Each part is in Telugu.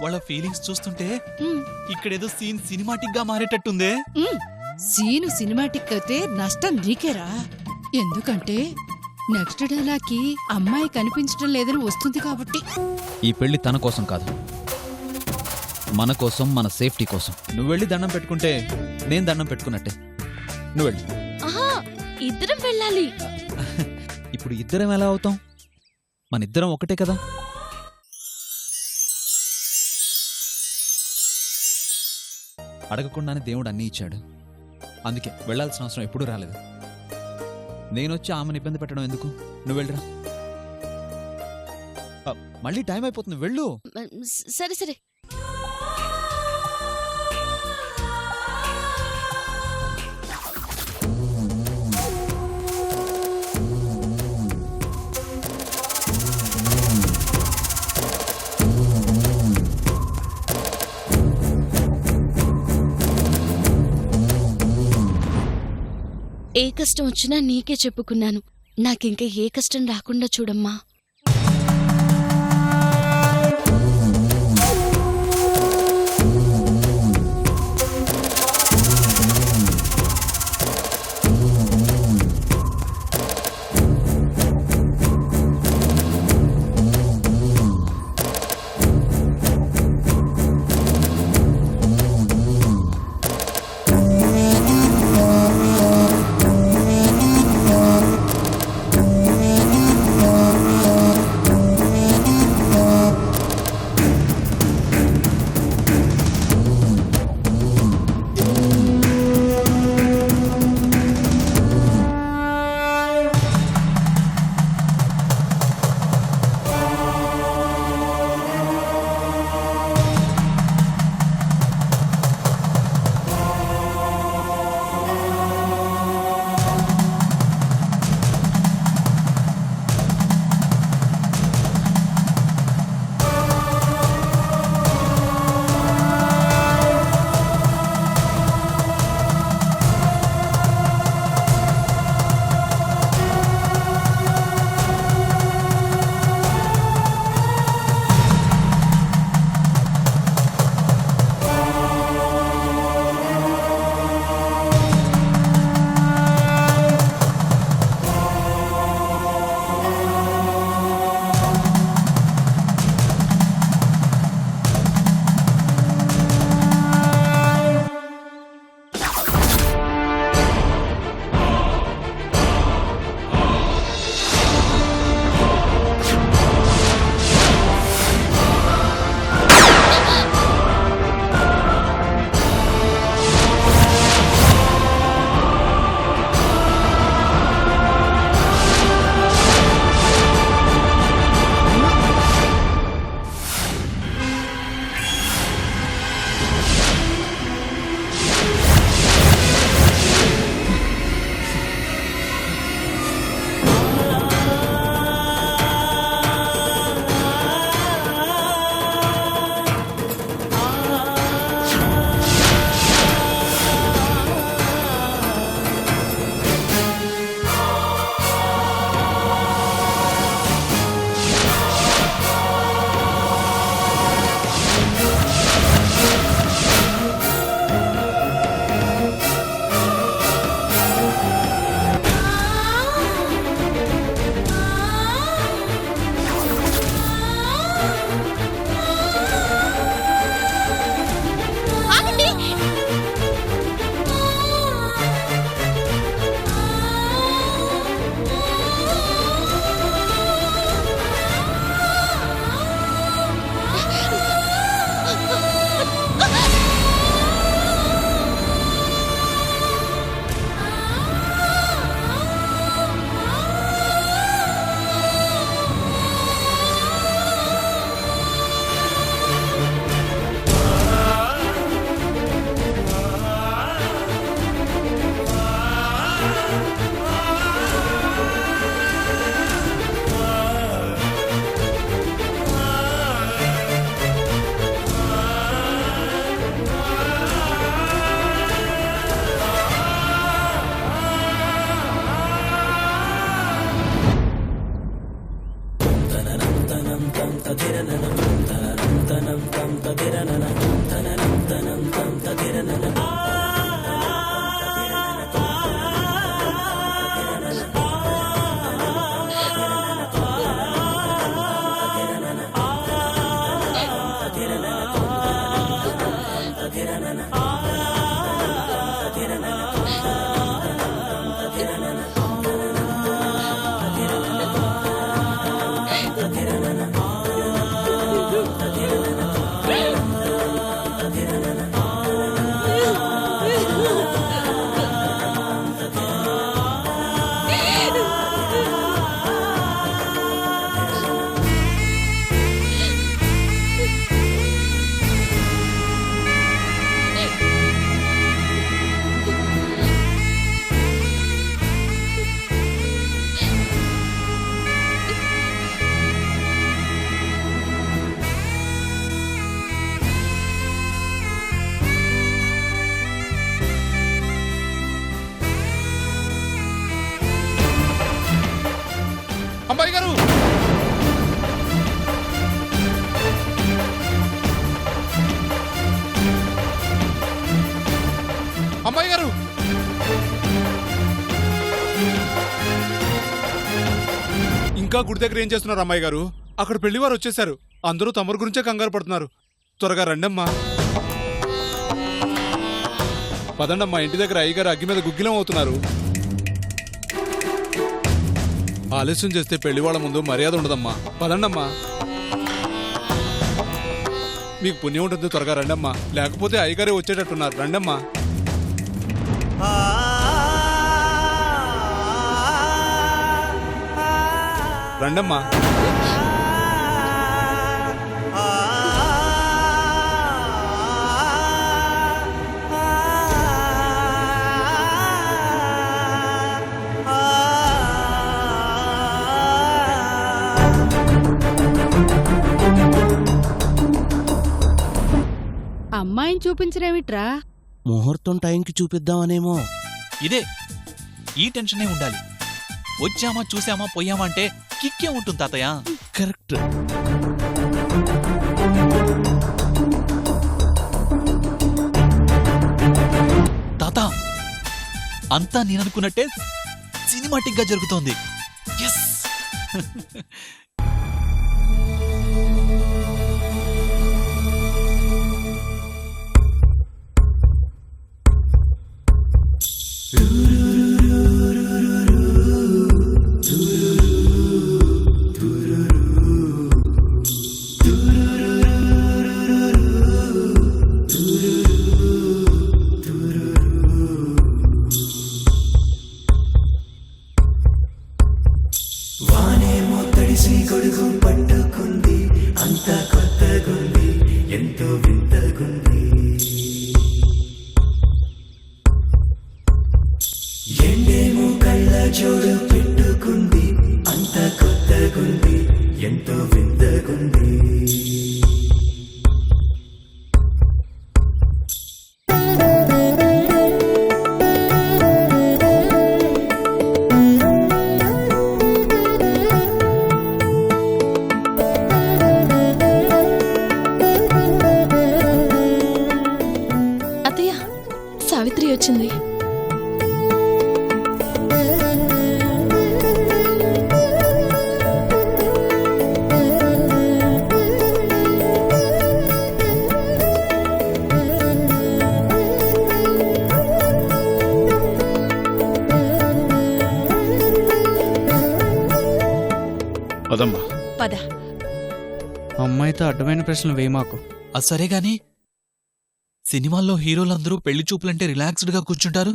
వాళ్ళ ఫీలింగ్స్ చూస్తుంటే ఇక్కడేదో సీన్ సినిమాటిక్ గా మారేటట్టుందే. సీను సినిమాటిక్ అయితే నష్టం నీకేరా. ఎందుకంటే నెక్స్ట్ డైలాగ్కి అమ్మాయి కనిపించడం లేదని వస్తుంది కాబట్టి. ఈ పెళ్లి తన కోసం కాదు, మన కోసం, మన సేఫ్టీ కోసం. నువ్వు వెళ్ళి దండం పెట్టుకుంటే నేను దండం పెట్టుకున్నట్టే. నువ్వు వెళ్ళి. ఇద్దరం వెళ్ళాలి. ఇప్పుడు ఇద్దరం ఎలా అవుతాం? మన ఇద్దరం ఒకటే కదా. అడగకుండానే దేవుడు అన్నీ ఇచ్చాడు. అందుకే వెళ్లాల్సిన అవసరం ఎప్పుడూ రాలేదు. నేనొచ్చి ఆమెను ఇబ్బంది పెట్టడం ఎందుకు? నువ్వు వెళ్ళరా. మళ్ళీ టైం అయిపోతుంది, వెళ్ళు. సరే సరే. ఏ కష్టం వచ్చినా నీకే చెప్పుకున్నాను. నాకింక ఏ కష్టం రాకుండా చూడమ్మా. అమ్మాయి గారు, అమ్మాయి గారు, ఇంకా గుడి దగ్గర ఏం చేస్తున్నారు అమ్మాయి గారు? అక్కడ పెళ్లివారు వచ్చేసారు. అందరూ తమరు గురించే కంగారు పడుతున్నారు. త్వరగా రండమ్మా. పదండమ్మా, ఇంటి దగ్గర అయ్యగారు అగ్గి మీద గుగ్గిలం అవుతున్నారు. ఆలస్యం చేస్తే పెళ్లి వాళ్ళ ముందు మర్యాద ఉండదమ్మా. పదండమ్మా, మీకు పుణ్యం ఉంటుంది. త్వరగా రండమ్మా, లేకపోతే అయ్యగారే వచ్చేటట్టున్నారు. రండమ్మా. రండమ్మా. అమ్మాయిని చూపించరేమిట్రా? ముహూర్తం టైంకి చూపిద్దామనేమో. ఇదే ఈ టెన్షనే ఉండాలి. వచ్చామా చూసామా పోయామా అంటే కిక్కే ఉంటుంది తాతయ్య. కరెక్ట్. తాత, అంతా నేననుకున్నట్టే సినిమాటిక్ గా జరుగుతోంది. ఎస్. వానేమో తడిసి గొడుగు పట్టుకుంది, అంత కొత్తగుంది, ఎంతో వింతగుంది. ఎండేమో కళ్ళ జోడు పెట్టుకుంది, అంత కొత్తగుంది, ఎంతో వింతగుంది. సావిత్రి వచ్చింది. పదమ్మా. పద. అమ్మాయితో అడ్డమైన ప్రశ్నలు వేయమాకు. అది సరే గాని, సినిమాల్లో హీరోలందరూ పెళ్లి చూపులంటే రిలాక్స్డ్ గా కూర్చుంటారు,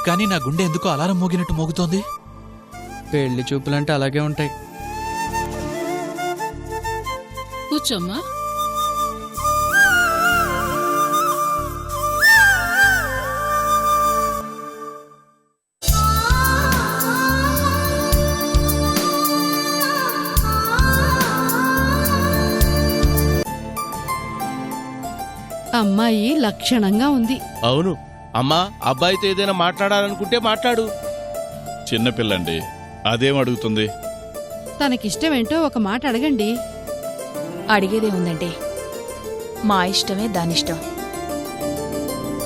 కానీ నా గుండె ఎందుకో అలారం మోగినట్టు మోగుతోంది. పెళ్లి చూపులంటే అలాగే ఉంటాయి. కూర్చోమ్మా. అమ్మాయి లక్షణంగా ఉంది. అవును అమ్మా, అబ్బాయితో ఏదైనా మాట్లాడాలనుకుంటే మాట్లాడు. చిన్నపిల్లండి, అదేం అడుగుతుంది? తనకిష్టమేంటో ఒక మాట అడగండి. అడిగేదే ఉందండి. మా ఇష్టమే దానిష్టం.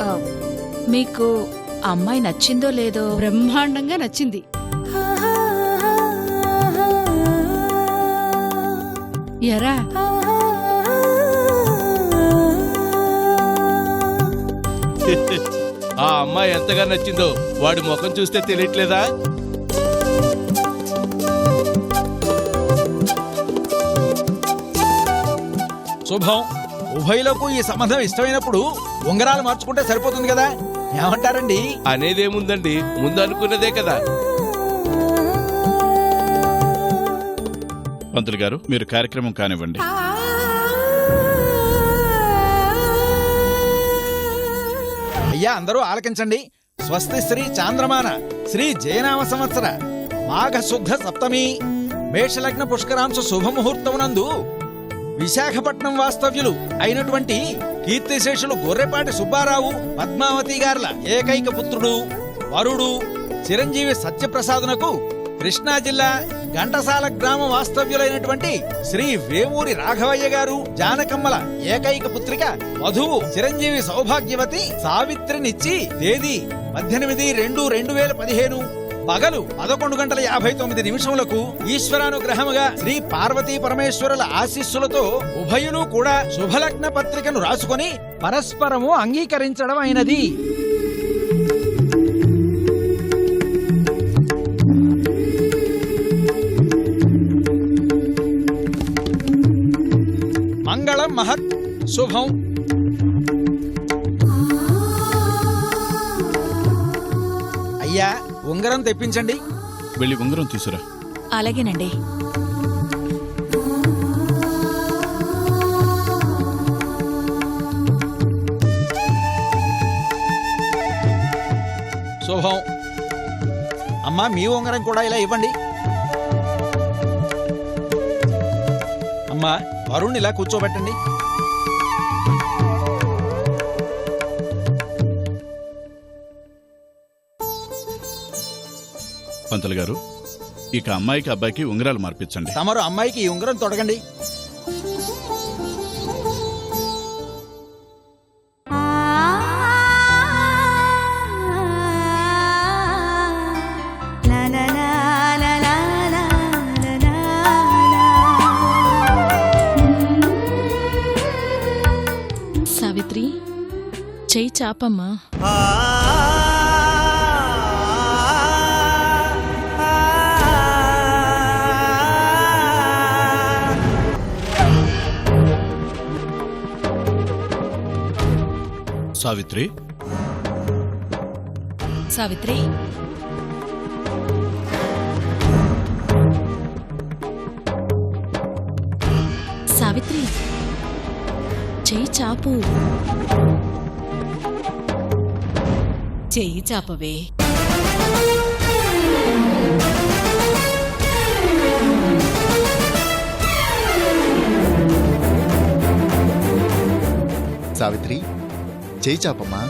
ఆ, మీకు అమ్మాయి నచ్చిందో లేదో? బ్రహ్మాండంగా నచ్చింది. ఎరా ఆ అమ్మాయి ఎంతగా నచ్చిందో వాడి ముఖం చూస్తే తెలియట్లేదా? శుభం. ఉభయలకు ఈ సంబంధం ఇష్టమైనప్పుడు ఉంగరాలు మార్చుకుంటే సరిపోతుంది కదా, ఏమంటారండి? అనేదేముందండి, ముందు అనుకున్నదే కదా. పంతులు గారు, మీరు కార్యక్రమం కానివ్వండి. అయ్యా, అందరూ ఆలకించండి. స్వస్తి శ్రీ చాంద్రమాన శ్రీ జయనామ సంవత్సర మాఘ శుద్ధ సప్తమి మేషలగ్న పుష్కరాంశ శుభముహూర్తమునందు విశాఖపట్నం వాస్తవ్యులు అయినటువంటి కీర్తిశేషులు గొర్రెపాటి సుబ్బారావు పద్మావతి గార్ల ఏకైక పుత్రుడు వరుడు చిరంజీవి సత్యప్రసాదునకు కృష్ణా జిల్లా ఘంటసాల గ్రామ వాస్తవ్యులైనటువంటి శ్రీ వేమూరి రాఘవయ్య గారు జానకమ్మల ఏకైక పుత్రిక వధువు చిరంజీవి సౌభాగ్యవతి సావిత్రినిచ్చి తేదీ 18/2/2015 పగలు 11:59 ఈశ్వరానుగ్రహముగా శ్రీ పార్వతీ పరమేశ్వరుల ఆశీస్సులతో ఉభయులు కూడా శుభలగ్న పత్రికను రాసుకొని పరస్పరము అంగీకరించడం అయినది. మంగళం మహత్ శుభం. అయ్యా, ఉంగరం తెప్పించండి. వెళ్ళి ఉంగరం తీసురా. అలాగేనండి. శుభం. అమ్మా, మీ ఉంగరం కూడా ఇలా ఇవ్వండి. అమ్మా, వరుణ్ ఇలా కూర్చోబెట్టండి. పంతులు గారు, ఇక అమ్మాయికి అబ్బాయికి ఉంగరాలు మార్పించండి. తమరు అమ్మాయికి ఈ ఉంగరం తొడగండి. సావిత్రి, చెయ్యి చాపమ్మా. సావిత్రి, సావిత్రి, సావిత్రి, చెయ్యి చాపు. చెయ్యి చాపవే. సావిత్రి, చేయి చాపమ్మా.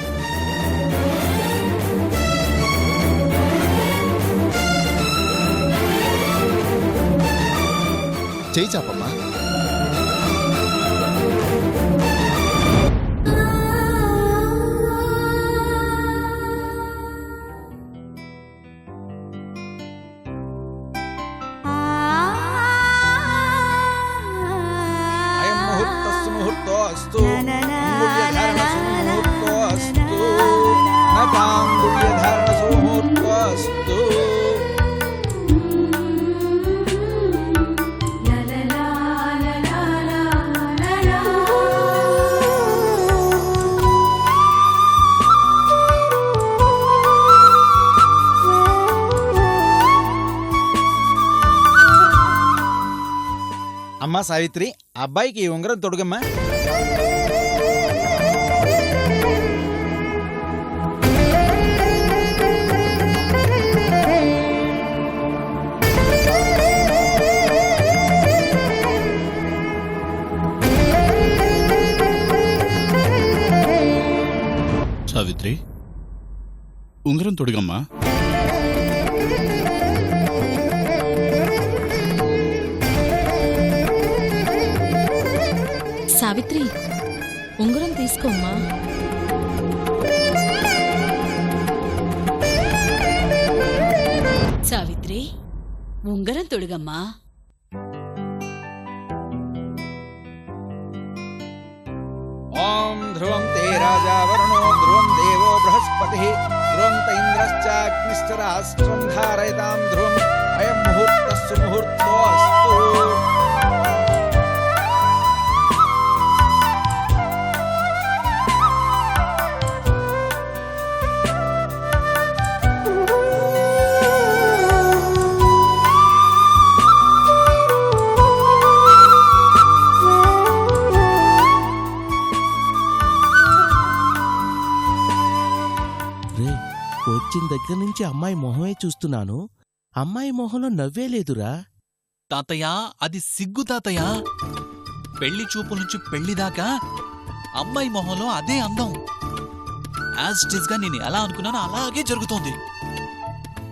చేయి చాపమ్మా. అయం ముహూర్తస్సు ముహూర్తోస్తు అంగుళ్యధారణ సుముహూర్తోస్తు నతాంగుళ్యధారణ సుముహూర్తోస్తు. అమ్మా సావిత్రి, అబ్బాయికి ఈ ఉంగరం తొడుగమ్మా. సావిత్రి, ఉంగరం తొడిగమ్మా. సావిత్రి, ఉంగరం తీసుకోమ్మా. సావిత్రి ఉంగరం తొడుగమ్మా. ఓం ధ్రువం తే రాజా వరుణో ధ్రువం దేవో బృహస్పతి ధ్రువం త ఇంద్రశ్చాగ్నిశ్చ రాష్ట్రం ధారయతాం ధ్రువం అయం ముహూర్తస్సు ముహూర్తో అస్తు. వచ్చిన దగ్గర నుంచి అమ్మాయి మొహమే చూస్తున్నాను. అమ్మాయి మొహంలో నవ్వే లేదురా. తాతయ్య అది సిగ్గు తాతయ్య. పెళ్లి చూపుల నుంచి పెళ్లిదాకా అమ్మాయి మొహంలో అదే అందం. యాజ్ ఇట్ ఈస్ గా నేను ఎలా అనుకున్నానో అలాగే జరుగుతోంది.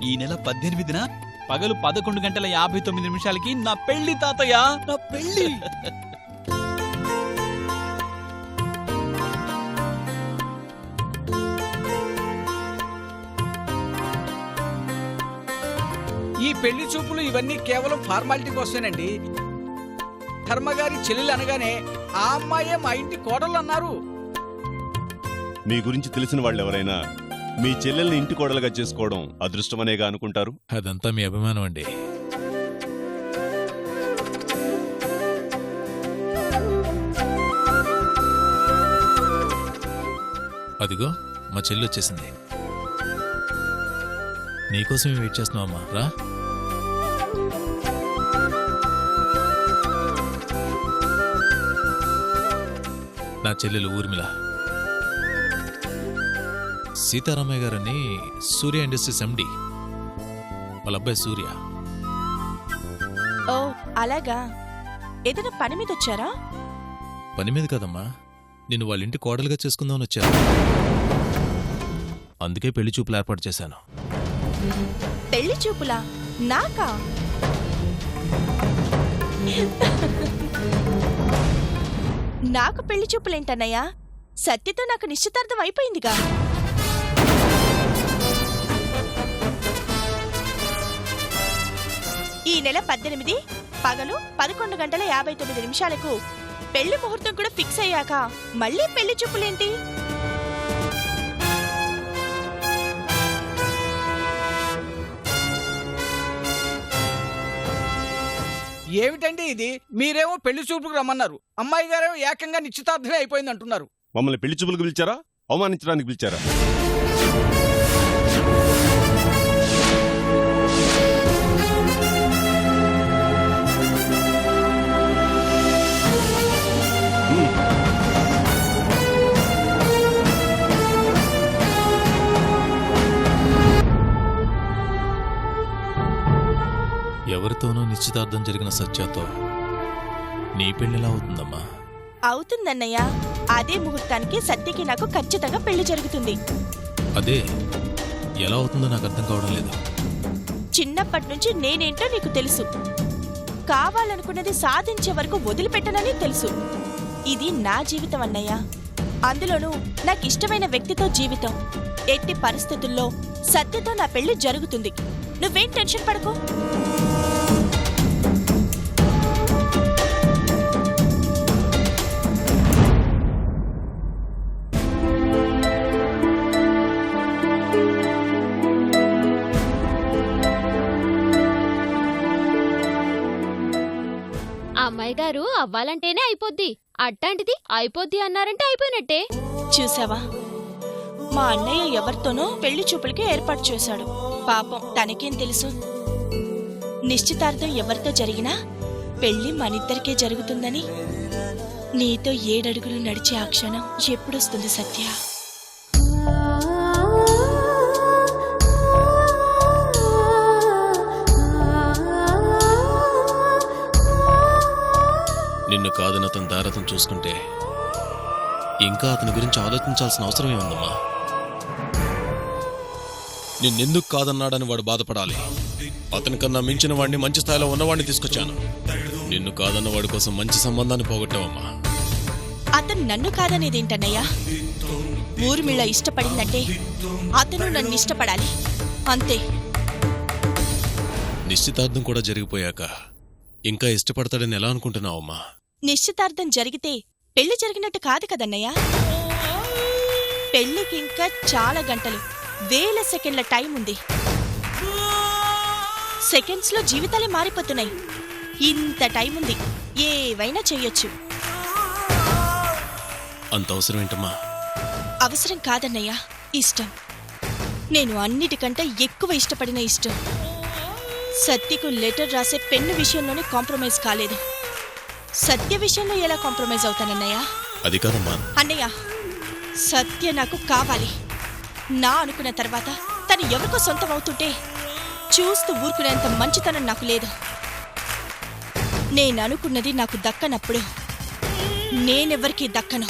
ఈ నెల 18న పగలు 11:59 నా పెళ్లి తాతయ్య, నా పెళ్లి. ఈ పెళ్లి చూపులు ఇవన్నీ కేవలం ఫార్మాలిటీ కోసమేనండి. ధర్మగారి చెల్లెలు అనగానే ఆ అమ్మాయే మా ఇంటి కోడలు అన్నారు. మీ గురించి తెలిసిన వాళ్ళెవరైనా మీ చెల్లెల్ని ఇంటి కోడలుగా చేసుకోవడం అదృష్టమనేగా అనుకుంటారు. అదంతా మీ అభిమానం అండి. అదిగో మా చెల్లి వచ్చేసింది. నీకోసమే వెయిట్ చేస్తున్నావమ్మా, రా. నా చెల్లెలు ఊర్మిళ. సీతారామయ్య గారని సూర్య ఇండస్ట్రీస్ ఎండి. వాళ్ళ అబ్బాయి సూర్య. ఓ అలాగా. ఏదైనా పని మీద వచ్చారా? పని మీద కదమ్మా, నిన్ను వాళ్ళ ఇంటి కోడలుగా చేసుకుందామని వచ్చాను. అందుకే పెళ్లి చూపులు ఏర్పాటు చేశాను. పెళ్లి చూపులా? నాకా? నాకు పెళ్లి చూపులేంటన్నయ్యా? సత్యతో నాకు నిశ్చితార్థం అయిపోయిందిగా. ఈ నెల 18 పగలు 11:59 పెళ్లి ముహూర్తం కూడా ఫిక్స్ అయ్యాక మళ్ళీ పెళ్లి చూపులేంటి? ఏమిటండి ఇది? మీరేమో పెళ్లి చూపులకు రమ్మన్నారు, అమ్మాయి గారేమో ఏకంగా నిశ్చితార్థమే అయిపోయింది అంటున్నారు. మమ్మల్ని పెళ్లి చూపులకు పిలిచారా, అవమానించడానికి పిలిచారా? ఎవరితోనూ నిశ్చితార్థం జరిగిన సత్యతో నీ పెళ్లిలా అవుతుందమ్మా? అవుతుందన్నయ్యా. అదే ముహూర్తానికి సత్యకి నాకు ఖచ్చితంగా పెళ్లి జరుగుతుంది. అదే ఎలా అవుతుందో నాకు అర్థం కావడం లేదు. చిన్నప్పటి నుంచి నేనేంటో నీకు తెలుసు. కావాలనుకున్నది సాధించే వరకు వదిలిపెట్టనని తెలుసు. ఇది నా జీవితం అన్నయ్య. అందులోనూ నాకిష్టమైన వ్యక్తితో జీవితం. ఎట్టి పరిస్థితుల్లో సత్యతో నా పెళ్లి జరుగుతుంది. నువ్వేం టెన్షన్ పడకు. అమ్మాయి గారు అవ్వాలంటేనే అయిపోద్ది, అట్టాంటిది అయిపోద్ది అన్నారంటే అయిపోయినట్టే. చూసావా, మా అన్నయ్య ఎవరితోనో పెళ్లి చూపులకి ఏర్పాటు చేశాడు. పాపం తనకేం తెలుసు? నిశ్చితార్థం ఎవరితో జరిగినా పెళ్లి మనిద్దరికే జరుగుతుందని. నీతో 7 అడుగులు నడిచే ఆ క్షణం ఎప్పుడొస్తుంది సత్య? నిన్ను కాదని అతని దారతం చూసుకుంటే ఇంకా అతని గురించి ఆలోచించాల్సిన అవసరమే ఉందమ్మా. నిన్నెందుకు కాదన్నాడని వాడు బాధపడాలి. అతనికన్నా మించిన వాడిని, మంచి స్థాయిలో ఉన్నవాడిని తీసుకొచ్చాను. నిన్ను కాదన్న వాడి కోసం మంచి సంబంధాన్ని పోగొట్టావమ్మా. అతను నన్ను కాదనేదేంటన్నయ్యా? ఊర్మిళ ఇష్టపడిందంటే అతను నన్ను ఇష్టపడాలి, అంతే. నిశ్చితార్థం కూడా జరిగిపోయాక ఇంకా ఇష్టపడతాడని ఎలా అనుకుంటున్నావమ్మా? నిశ్చితార్థం జరిగితే పెళ్లి జరిగినట్టు కాదు కదన్నయ్యా. పెళ్లికి ఇంకా చాలా గంటలు, వేల సెకండ్ల టైం ఉంది. సెకండ్స్ లో జీవితాలే మారిపోతున్నాయి. ఇంత టైం ఉంది, ఏవైనా చెయ్యొచ్చు. అంత అవసరం ఏంటమ్మా? అవసరం కాదన్నయ్యా, ఇష్టం. నేను అన్నిటికంటే ఎక్కువ ఇష్టపడిన ఇష్టం. సత్యకు లెటర్ రాసే పెన్ను విషయంలోనే కాంప్రమైజ్ కాలేదు. సత్య విషయంలో ఎలా కాంప్రమైజ్ అవుతానన్నయ్యా? అది కాదమ్మా. అన్నయ్య, సత్య నాకు కావాలి. నా అనుకున్న తర్వాత తను ఎవరికో సొంతం అవుతుంటే చూస్తూ ఊరుకునేంత మంచితనం నాకు లేదు. నేననుకున్నది నాకు దక్కనప్పుడు నేనెవ్వరికీ దక్కను.